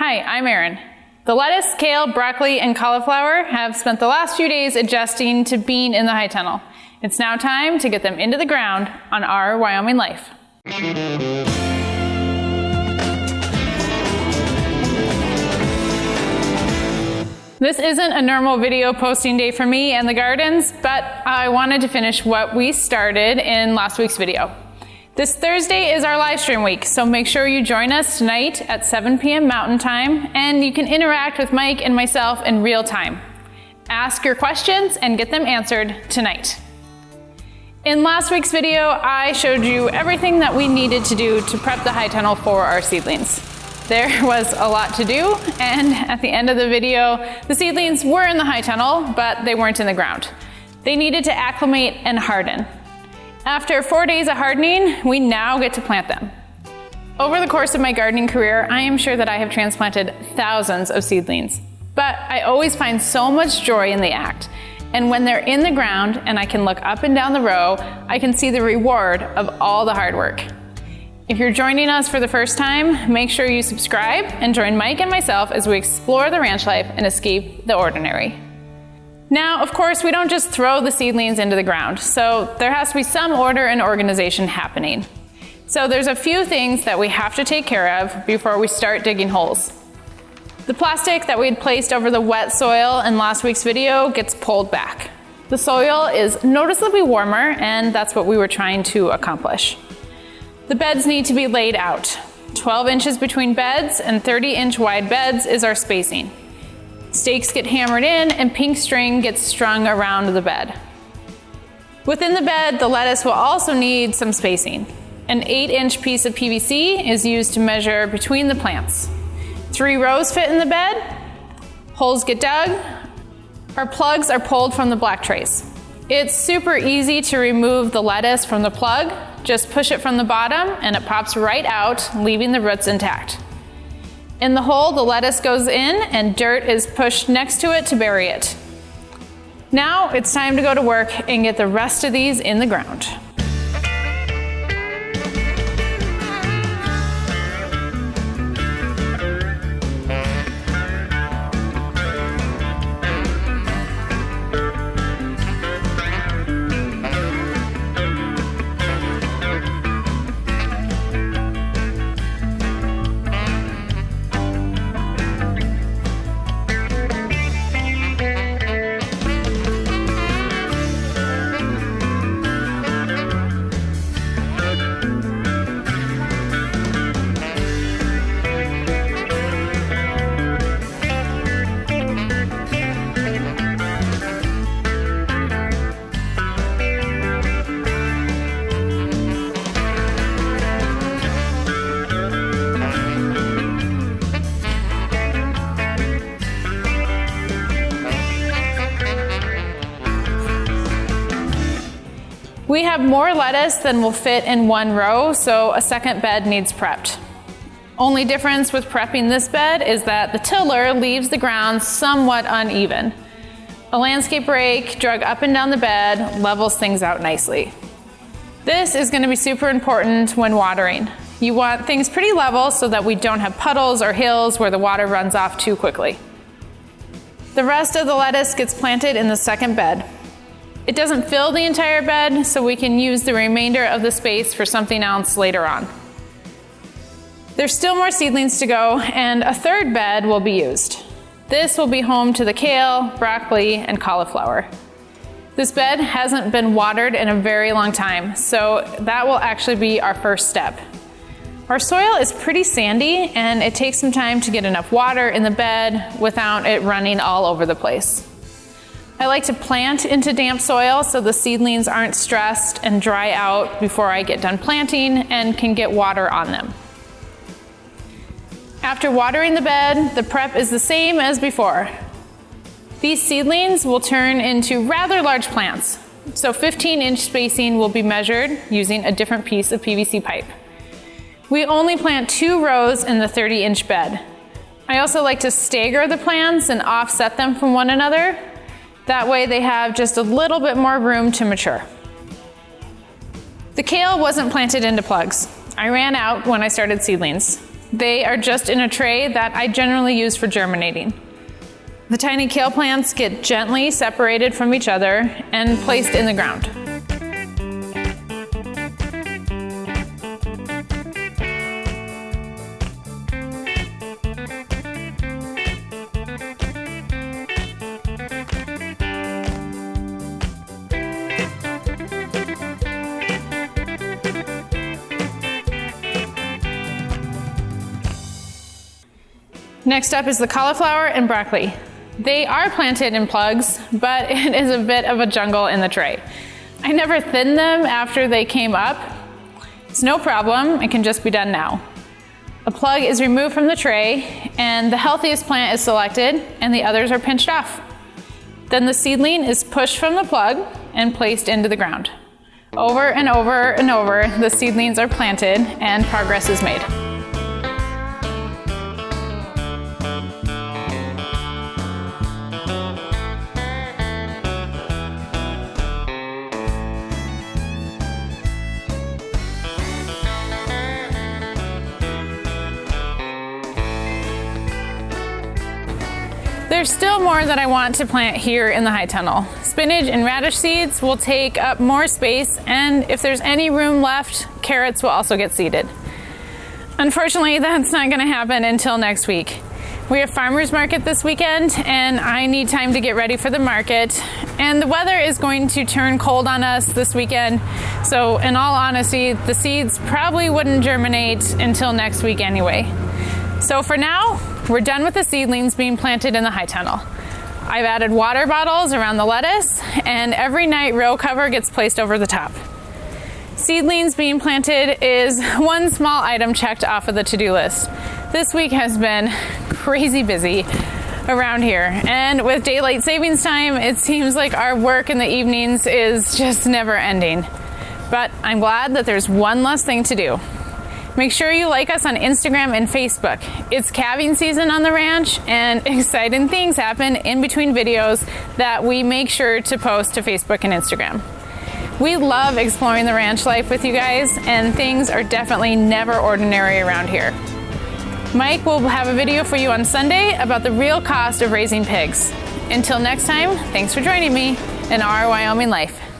Hi, I'm Erin. The lettuce, kale, broccoli, and cauliflower have spent the last few days adjusting to being in the high tunnel. It's now time to get them into the ground on Our Wyoming Life. This isn't a normal video posting day for me and the gardens, but I wanted to finish what we started in last week's video. This Thursday is our live stream week, so make sure you join us tonight at 7 p.m. Mountain Time, and you can interact with Mike and myself in real time. Ask your questions and get them answered tonight. In last week's video, I showed you everything that we needed to do to prep the high tunnel for our seedlings. There was a lot to do, and at the end of the video, the seedlings were in the high tunnel, but they weren't in the ground. They needed to acclimate and harden. After 4 days of hardening, we now get to plant them. Over the course of my gardening career, I am sure that I have transplanted thousands of seedlings, but I always find so much joy in the act. And when they're in the ground and I can look up and down the row, I can see the reward of all the hard work. If you're joining us for the first time, make sure you subscribe and join Mike and myself as we explore the ranch life and escape the ordinary. Now, of course, we don't just throw the seedlings into the ground, so there has to be some order and organization happening. So there's a few things that we have to take care of before we start digging holes. The plastic that we had placed over the wet soil in last week's video gets pulled back. The soil is noticeably warmer, and that's what we were trying to accomplish. The beds need to be laid out. 12 inches between beds and 30-inch wide beds is our spacing. Stakes get hammered in and pink string gets strung around the bed. Within the bed, the lettuce will also need some spacing. An 8-inch piece of PVC is used to measure between the plants. 3 rows fit in the bed, holes get dug, our plugs are pulled from the black trays. It's super easy to remove the lettuce from the plug. Just push it from the bottom and it pops right out, leaving the roots intact. In the hole, the lettuce goes in and dirt is pushed next to it to bury it. Now it's time to go to work and get the rest of these in the ground. We have more lettuce than will fit in one row, so a second bed needs prepped. Only difference with prepping this bed is that the tiller leaves the ground somewhat uneven. A landscape rake drug up and down the bed levels things out nicely. This is going to be super important when watering. You want things pretty level so that we don't have puddles or hills where the water runs off too quickly. The rest of the lettuce gets planted in the second bed. It doesn't fill the entire bed, so we can use the remainder of the space for something else later on. There's still more seedlings to go, and a third bed will be used. This will be home to the kale, broccoli, and cauliflower. This bed hasn't been watered in a very long time, so that will actually be our first step. Our soil is pretty sandy, and it takes some time to get enough water in the bed without it running all over the place. I like to plant into damp soil so the seedlings aren't stressed and dry out before I get done planting and can get water on them. After watering the bed, the prep is the same as before. These seedlings will turn into rather large plants, so 15-inch spacing will be measured using a different piece of PVC pipe. We only plant 2 rows in the 30-inch bed. I also like to stagger the plants and offset them from one another. That way they have just a little bit more room to mature. The kale wasn't planted into plugs. I ran out when I started seedlings. They are just in a tray that I generally use for germinating. The tiny kale plants get gently separated from each other and placed in the ground. Next up is the cauliflower and broccoli. They are planted in plugs, but it is a bit of a jungle in the tray. I never thinned them after they came up. It's no problem, it can just be done now. A plug is removed from the tray and the healthiest plant is selected and the others are pinched off. Then the seedling is pushed from the plug and placed into the ground. Over and over and over, the seedlings are planted and progress is made. There's still more that I want to plant here in the high tunnel. Spinach and radish seeds will take up more space, and if there's any room left, carrots will also get seeded. Unfortunately, that's not gonna happen until next week. We have farmers market this weekend, and I need time to get ready for the market. And the weather is going to turn cold on us this weekend, so in all honesty, the seeds probably wouldn't germinate until next week anyway. So for now, we're done with the seedlings being planted in the high tunnel. I've added water bottles around the lettuce, and every night row cover gets placed over the top. Seedlings being planted is one small item checked off of the to-do list. This week has been crazy busy around here, and with daylight savings time, it seems like our work in the evenings is just never ending. But I'm glad that there's one less thing to do. Make sure you like us on Instagram and Facebook. It's calving season on the ranch, and exciting things happen in between videos that we make sure to post to Facebook and Instagram. We love exploring the ranch life with you guys, and things are definitely never ordinary around here. Mike will have a video for you on Sunday about the real cost of raising pigs. Until next time, thanks for joining me in Our Wyoming Life.